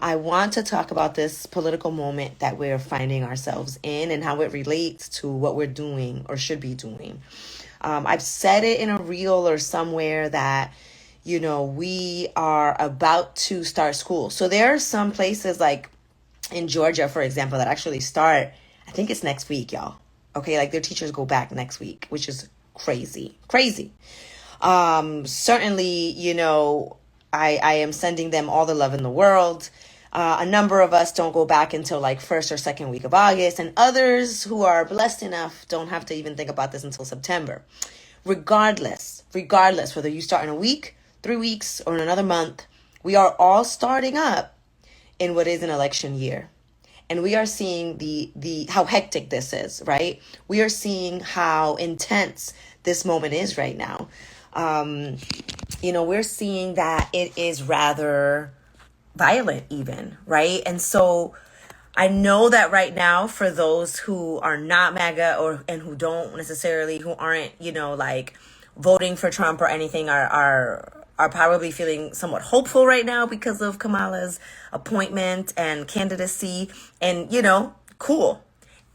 I want to talk about this political moment that we're finding ourselves in and how it relates to what we're doing or should be doing. I've said it in a reel or somewhere that, we are about to start school. So there are some places like in Georgia, for example, that actually start, I think it's next week, y'all. Okay, like their teachers go back next week, which is crazy, crazy. Certainly, I am sending them all the love in the world. A number of us don't go back until like first or second week of August, and others who are blessed enough don't have to even think about this until September. Regardless, whether you start in a week, 3 weeks, or in another month, we are all starting up in what is an election year. And we are seeing the how hectic this is, right? We are seeing how intense this moment is right now. We're seeing that it is rather violent even, right? And so I know that right now for those who are not MAGA and who aren't, like voting for Trump or anything are probably feeling somewhat hopeful right now because of Kamala's appointment and candidacy and, cool.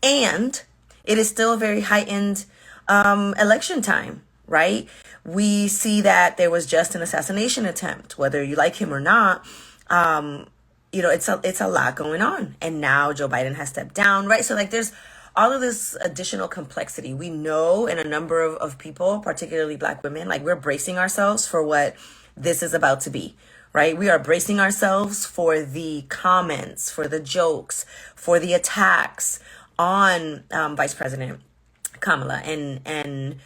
And it is still a very heightened election time, right? We see that there was just an assassination attempt, whether you like him or not. It's a lot going on. And now Joe Biden has stepped down, right? So like there's all of this additional complexity. We know in a number of people, particularly Black women, like we're bracing ourselves for what this is about to be, right? We are bracing ourselves for the comments, for the jokes, for the attacks on Vice President Kamala and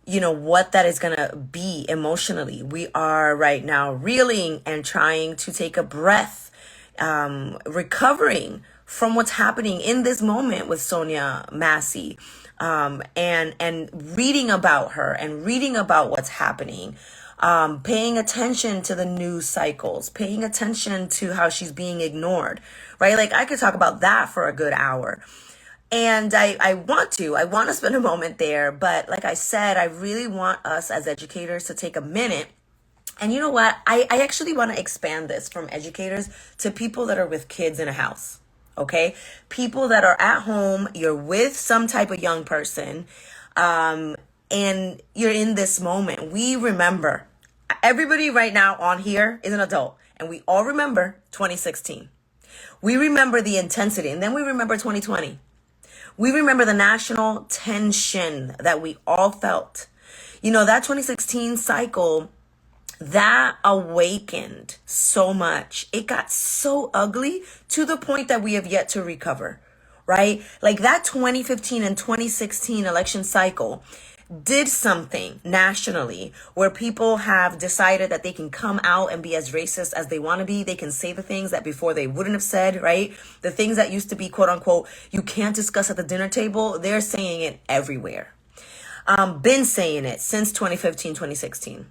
what that is going to be emotionally. We are right now reeling and trying to take a breath, recovering from what's happening in this moment with Sonia Massey, and reading about her and reading about what's happening, paying attention to the news cycles, paying attention to how she's being ignored, right? Like I could talk about that for a good hour. And I want to spend a moment there. But like I said, I really want us as educators to take a minute. And you know what? I actually want to expand this from educators to people that are with kids in a house. Okay? People that are at home, you're with some type of young person, and you're in this moment. We remember, everybody right now on here is an adult, and we all remember 2016. We remember the intensity, and then we remember 2020. We remember the national tension that we all felt. That 2016 cycle, that awakened so much. It got so ugly to the point that we have yet to recover, right? Like that 2015 and 2016 election cycle did something nationally where people have decided that they can come out and be as racist as they want to be. They can say the things that before they wouldn't have said, right? The things that used to be, quote unquote, you can't discuss at the dinner table. They're saying it everywhere. Been saying it since 2015, 2016.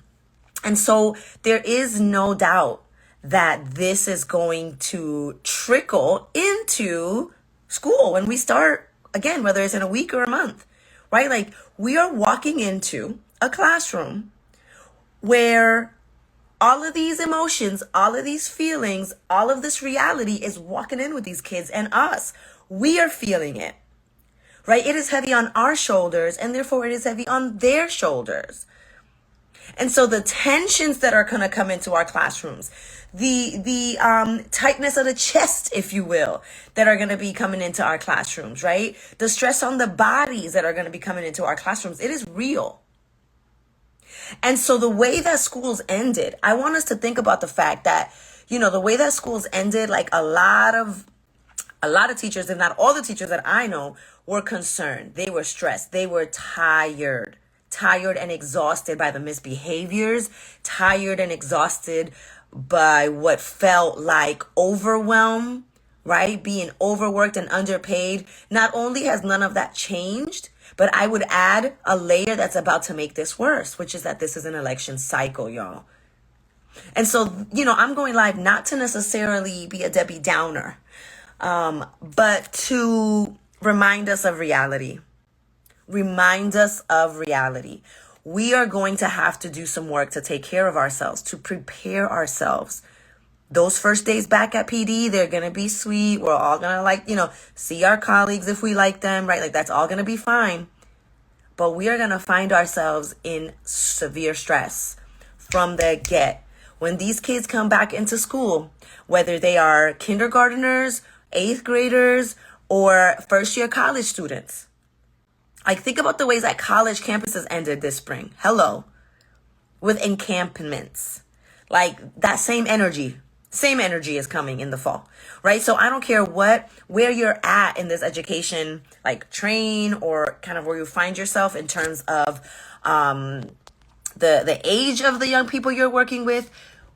And so there is no doubt that this is going to trickle into school when we start again, whether it's in a week or a month. Right? Like we are walking into a classroom where all of these emotions, all of these feelings, all of this reality is walking in with these kids and us. We are feeling it, right? It is heavy on our shoulders and therefore it is heavy on their shoulders. And so the tensions that are going to come into our classrooms, the tightness of the chest, if you will, that are going to be coming into our classrooms, right? The stress on the bodies that are going to be coming into our classrooms, it is real. And so the way that schools ended, I want us to think about the fact that, the way that schools ended, like a lot of teachers, if not all the teachers that I know, were concerned. They were stressed. They were tired and exhausted by the misbehaviors, tired and exhausted by what felt like overwhelm, right? Being overworked and underpaid. Not only has none of that changed, but I would add a layer that's about to make this worse, which is that this is an election cycle, y'all. And so, I'm going live not to necessarily be a Debbie Downer, but to remind us of reality. Remind us of reality. We are going to have to do some work to take care of ourselves, to prepare ourselves Those first days back at PD, they're going to be sweet. We're all going to see our colleagues if we like them, right? Like that's all going to be fine. But we are going to find ourselves in severe stress from the get. When these kids come back into school, whether they are kindergarteners, 8th graders, or first year college students. Like think about the ways that college campuses ended this spring. Hello. With encampments. Like that same energy is coming in the fall, right? So I don't care where you're at in this education, like train or kind of where you find yourself in terms of the age of the young people you're working with.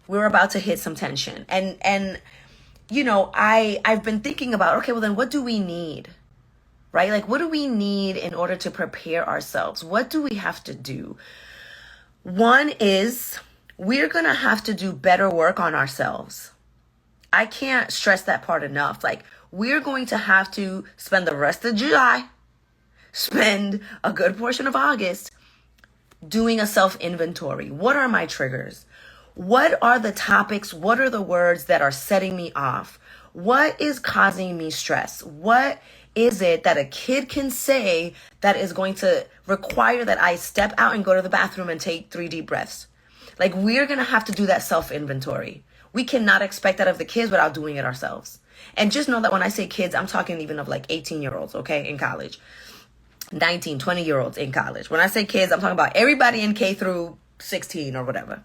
We're about to hit some tension. And I've been thinking about, okay, well then what do we need? Right? Like what do we need in order to prepare ourselves? What do we have to do? One is we're going to have to do better work on ourselves. I can't stress that part enough. Like we're going to have to spend the rest of July, spend a good portion of August doing a self-inventory. What are my triggers? What are the topics? What are the words that are setting me off? What is causing me stress? What is it that a kid can say that is going to require that I step out and go to the bathroom and take 3 deep breaths? Like we're going to have to do that self-inventory. We cannot expect that of the kids without doing it ourselves. And just know that when I say kids, I'm talking even of like 18-year-olds, okay, in college. 19, 20-year-olds in college. When I say kids, I'm talking about everybody in K through 16 or whatever.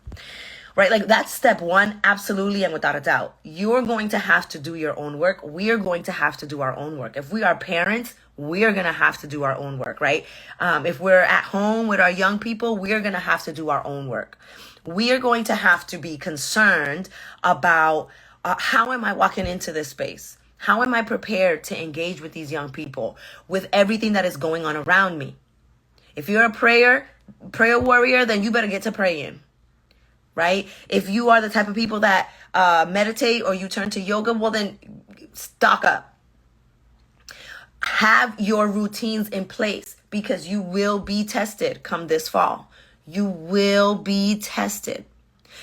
Right? Like that's step one, absolutely and without a doubt. You're going to have to do your own work. We're going to have to do our own work. If we are parents, we're going to have to do our own work, right? If we're at home with our young people, we're going to have to do our own work. We are going to have to be concerned about how am I walking into this space? How am I prepared to engage with these young people with everything that is going on around me? If you're a prayer warrior, then you better get to praying. Right? If you are the type of people that meditate or you turn to yoga, well then stock up. Have your routines in place because you will be tested come this fall. You will be tested.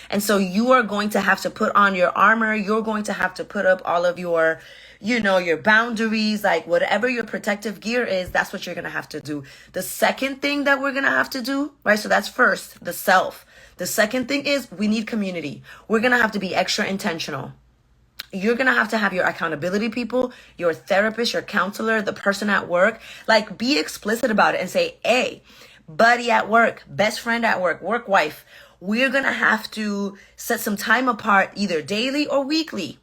And so you are going to have to put on your armor. You're going to have to put up all of your, your boundaries, like whatever your protective gear is, that's what you're going to have to do. The second thing that we're going to have to do, right? So that's first, the self. The second thing is we need community. We're going to have to be extra intentional. You're going to have your accountability people, your therapist, your counselor, the person at work, like be explicit about it and say, hey, buddy at work, best friend at work, work wife, we're going to have to set some time apart either daily or weekly.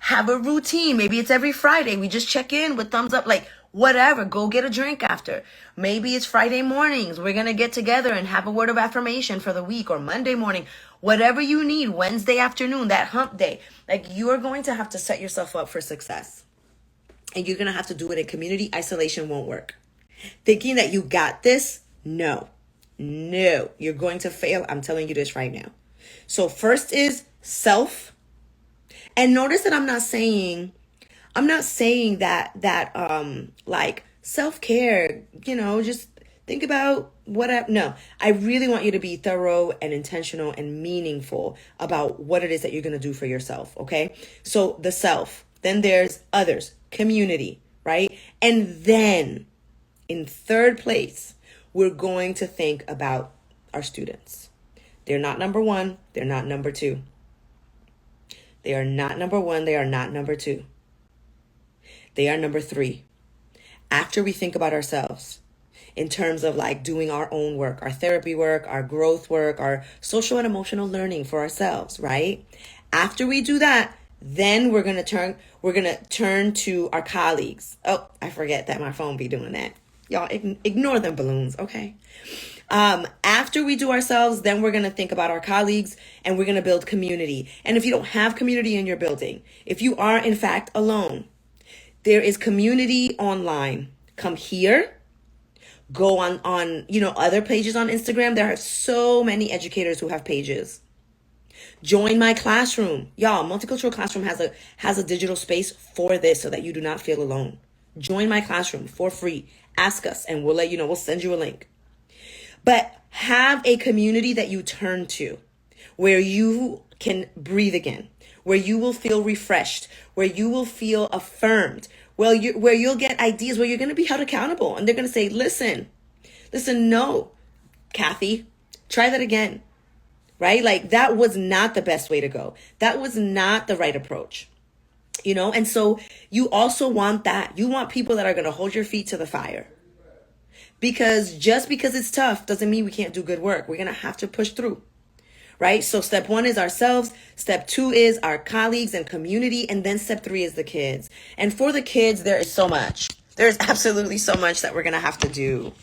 Have a routine. Maybe it's every Friday. We just check in with thumbs up, like whatever. Go get a drink after. Maybe it's Friday mornings. We're going to get together and have a word of affirmation for the week, or Monday morning, whatever you need. Wednesday afternoon, that hump day. Like you are going to have to set yourself up for success. And you're going to have to do it in community. Isolation won't work. Thinking that you got this, no, you're going to fail. I'm telling you this right now. So first is self. And notice that I'm not saying that like self-care, just think about no, I really want you to be thorough and intentional and meaningful about what it is that you're going to do for yourself. Okay. So the self, then there's others, community, right? And then in third place, we're going to think about our students. They're not number one. They're not number two. They are not number one. They are not number two. They are number three. After we think about ourselves in terms of like doing our own work, our therapy work, our growth work, our social and emotional learning for ourselves, right? After we do that, then we're going to turn to our colleagues. Oh, I forget that my phone be doing that. Y'all ignore them balloons, okay? After we do ourselves, then we're going to think about our colleagues and we're going to build community. And if you don't have community in your building, if you are in fact alone, there is community online. Come here, go on other pages on Instagram. There are so many educators who have pages. Join my classroom. Y'all, Multicultural Classroom has a digital space for this so that you do not feel alone. Join my classroom for free. Ask us and we'll let you know. We'll send you a link. But have a community that you turn to where you can breathe again, where you will feel refreshed, where you will feel affirmed, where you'll get ideas, where you're going to be held accountable. And they're going to say, listen, no, Kathy, try that again, right? Like, that was not the best way to go. That was not the right approach, you know? And so you also want that. You want people that are going to hold your feet to the fire. Because just because it's tough doesn't mean we can't do good work. We're going to have to push through, right? So step 1 is ourselves. Step 2 is our colleagues and community. And then step 3 is the kids. And for the kids, there is so much. There's absolutely so much that we're going to have to do.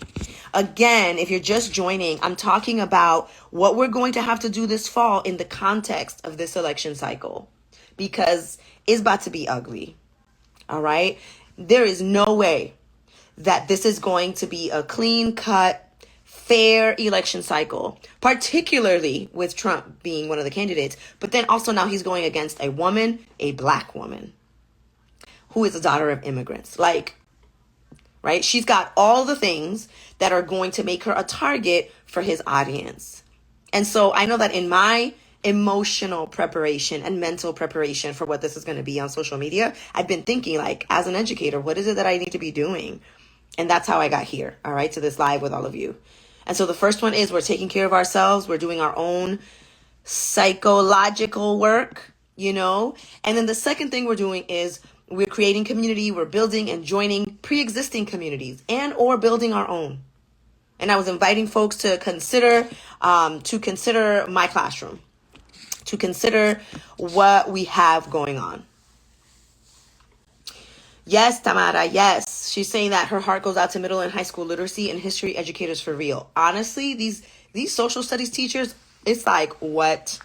Again, if you're just joining, I'm talking about what we're going to have to do this fall in the context of this election cycle, because it's about to be ugly. All right. There is no way that this is going to be a clean cut, fair election cycle, particularly with Trump being one of the candidates. But then also now he's going against a woman, a black woman, who is a daughter of immigrants. Like, right? She's got all the things that are going to make her a target for his audience. And so I know that in my emotional preparation and mental preparation for what this is going to be on social media, I've been thinking, like, as an educator, what is it that I need to be doing? And that's how I got here, all right, to this live with all of you. And so the first one is we're taking care of ourselves. We're doing our own psychological work, you know. And then the second thing we're doing is we're creating community. We're building and joining pre-existing communities and or building our own. And I was inviting folks to consider my classroom, to consider what we have going on. Yes, Tamara, yes. She's saying that her heart goes out to middle and high school literacy and history educators for real. Honestly, these social studies teachers, it's like, what?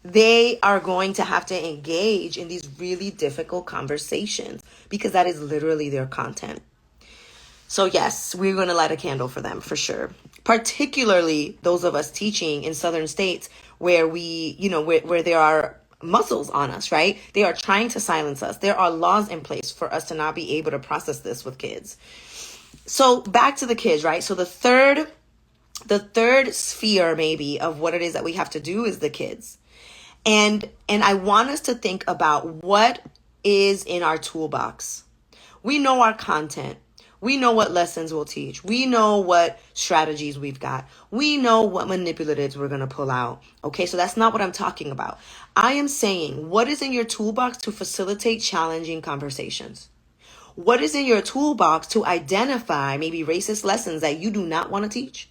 They are going to have to engage in these really difficult conversations because that is literally their content. So yes, we're going to light a candle for them for sure. Particularly those of us teaching in southern states where where there are muzzles on us, right? They are trying to silence us. There are laws in place for us to not be able to process this with kids. So back to the kids, right? So the third sphere maybe of what it is that we have to do is the kids. And I want us to think about what is in our toolbox. We know our content. We know what lessons we'll teach. We know what strategies we've got. We know what manipulatives we're going to pull out. Okay, so that's not what I'm talking about. I am saying, what is in your toolbox to facilitate challenging conversations? What is in your toolbox to identify maybe racist lessons that you do not want to teach?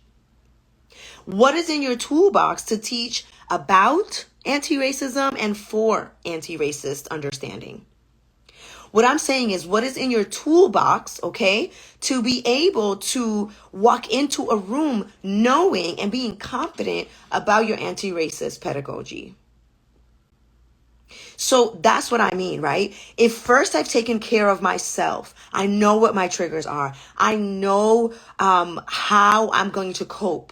What is in your toolbox to teach about anti-racism and for anti-racist understanding? What I'm saying is, what is in your toolbox, okay, to be able to walk into a room knowing and being confident about your anti-racist pedagogy? So that's what I mean, right? If first I've taken care of myself, I know what my triggers are. I know how I'm going to cope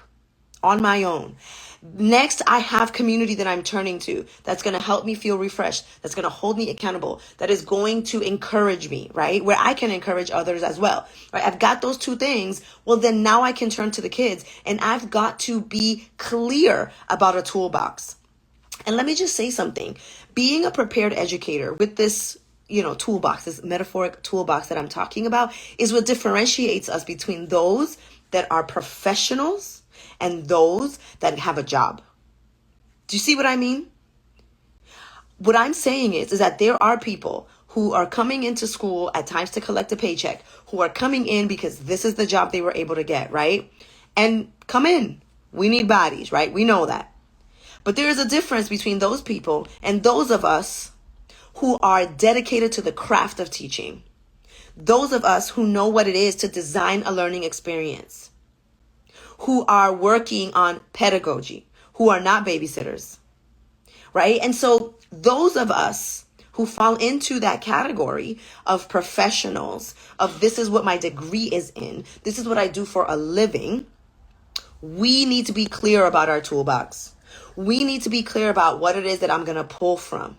on my own. Next, I have community that I'm turning to that's going to help me feel refreshed, that's going to hold me accountable, that is going to encourage me, right? Where I can encourage others as well, right? I've got those two things. Well, then now I can turn to the kids, and I've got to be clear about a toolbox. And let me just say something. Being a prepared educator with this, toolbox, this metaphoric toolbox that I'm talking about, is what differentiates us between those that are professionals and those that have a job. Do you see what I mean? What I'm saying is that there are people who are coming into school at times to collect a paycheck, who are coming in because this is the job they were able to get, right? And come in. We need bodies, right? We know that. But there is a difference between those people and those of us who are dedicated to the craft of teaching. Those of us who know what it is to design a learning experience, who are working on pedagogy, who are not babysitters, right? And so those of us who fall into that category of professionals, of this is what my degree is in, this is what I do for a living, we need to be clear about our toolbox. We need to be clear about what it is that I'm going to pull from.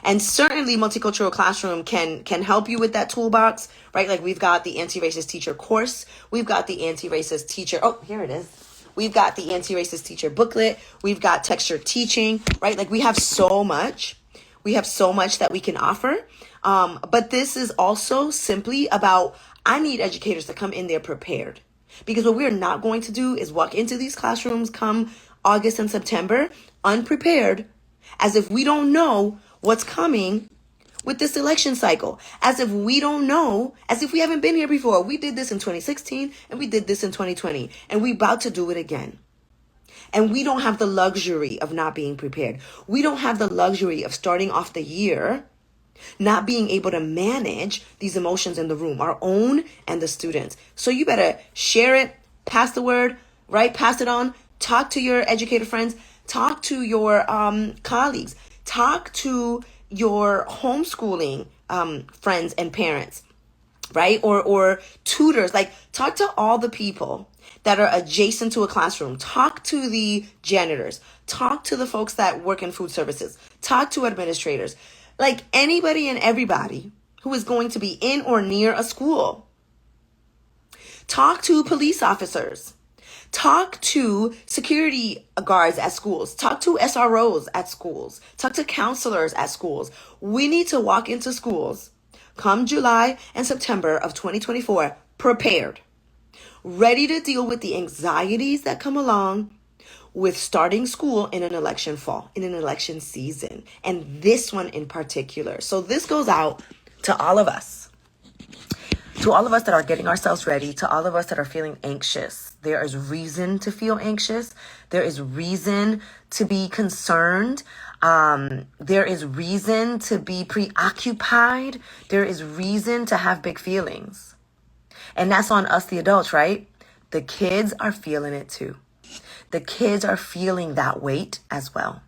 And certainly Multicultural Classroom can help you with that toolbox, right? Like we've got the anti-racist teacher course. We've got the anti-racist teacher. Oh, here it is. We've got the anti-racist teacher booklet. We've got texture teaching, right? Like we have so much. We have so much that we can offer. But this is also simply about, I need educators to come in there prepared. Because what we're not going to do is walk into these classrooms come August and September unprepared, as if we don't know what's coming with this election cycle, as if we don't know, as if we haven't been here before. We did this in 2016 and we did this in 2020 and we about to do it again. And we don't have the luxury of not being prepared. We don't have the luxury of starting off the year not being able to manage these emotions in the room, our own and the students. So you better share it, pass the word, right? Pass it on. Talk to your educator friends. Talk to your colleagues. Talk to your homeschooling friends and parents, right? Or tutors. Like, talk to all the people that are adjacent to a classroom. Talk to the janitors. Talk to the folks that work in food services. Talk to administrators. Like anybody and everybody who is going to be in or near a school. Talk to police officers. Talk to security guards at schools. Talk to SROs at schools. Talk to counselors at schools. We need to walk into schools come July and September of 2024 prepared, ready to deal with the anxieties that come along with starting school in an election fall, in an election season, and this one in particular. So this goes out to all of us that are getting ourselves ready, to all of us that are feeling anxious. There is reason to feel anxious. There is reason to be concerned. There is reason to be preoccupied. There is reason to have big feelings. And that's on us, the adults, right? The kids are feeling it too. The kids are feeling that weight as well.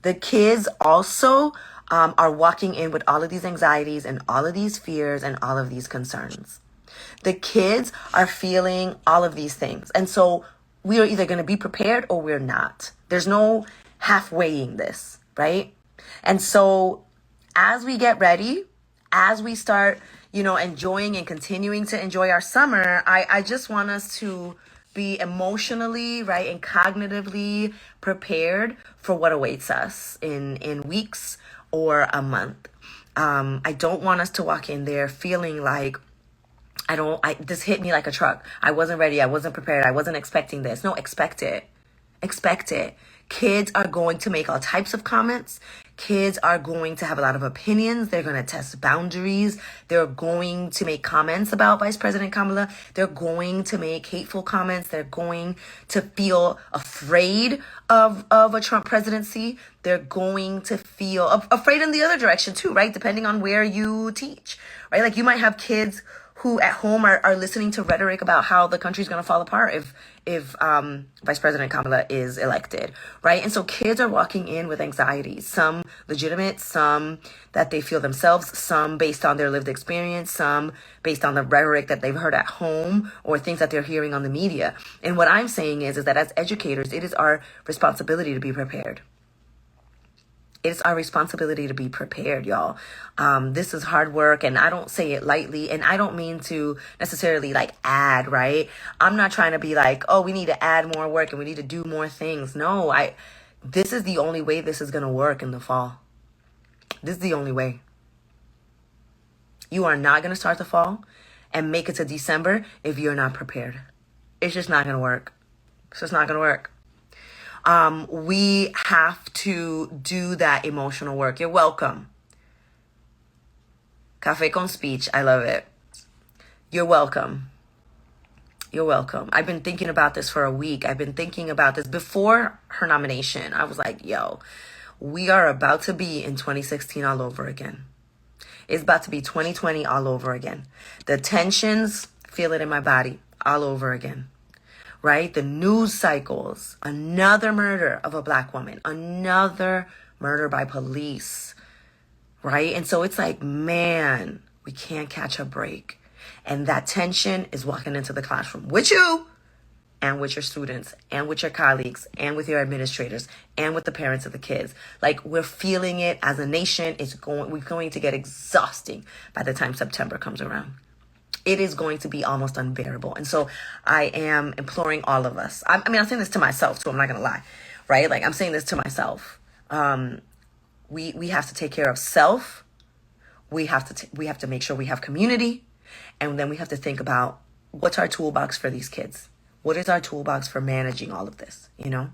The kids also are walking in with all of these anxieties and all of these fears and all of these concerns. The kids are feeling all of these things. And so we are either going to be prepared or we're not. There's no halfwaying this, right? And so as we get ready, as we start, enjoying and continuing to enjoy our summer, I just want us to be emotionally, right, and cognitively prepared for what awaits us in weeks or a month. I don't want us to walk in there feeling like, this hit me like a truck. I wasn't ready. I wasn't prepared. I wasn't expecting this. No, expect it. Expect it. Kids are going to make all types of comments. Kids are going to have a lot of opinions. They're going to test boundaries. They're going to make comments about Vice President Kamala. They're going to make hateful comments. They're going to feel afraid of a Trump presidency. They're going to feel afraid in the other direction too, right? Depending on where you teach, right? Like you might have kids who at home are listening to rhetoric about how the country's going to fall apart if Vice President Kamala is elected, right? And so kids are walking in with anxieties, some legitimate, some that they feel themselves, some based on their lived experience, some based on the rhetoric that they've heard at home or things that they're hearing on the media. And what I'm saying is that as educators, it is our responsibility to be prepared. It's our responsibility to be prepared, y'all. This is hard work, and I don't say it lightly, and I don't mean to necessarily add, right? I'm not trying to be like, oh, we need to add more work and we need to do more things. No, this is the only way this is going to work in the fall. This is the only way. You are not going to start the fall and make it to December if you're not prepared. It's just not going to work. It's just not going to work. We have to do that emotional work. You're welcome. Café con speech. I love it. You're welcome. You're welcome. I've been thinking about this for a week. I've been thinking about this before her nomination. I was like, yo, we are about to be in 2016 all over again. It's about to be 2020 all over again. The tensions, feel it in my body all over again. Right? The news cycles, another murder of a Black woman, another murder by police, right? And so it's like, man, we can't catch a break. And that tension is walking into the classroom with you and with your students and with your colleagues and with your administrators and with the parents of the kids. Like, we're feeling it as a nation. We're going to get exhausting by the time September comes around. it is going to be almost unbearable. And so I am imploring all of us. I mean, I'm saying this to myself too. I'm not going to lie, right? Like, I'm saying this to myself. We have to take care of self. We have to make sure we have community. And then we have to think about, what's our toolbox for these kids? What is our toolbox for managing all of this, you know?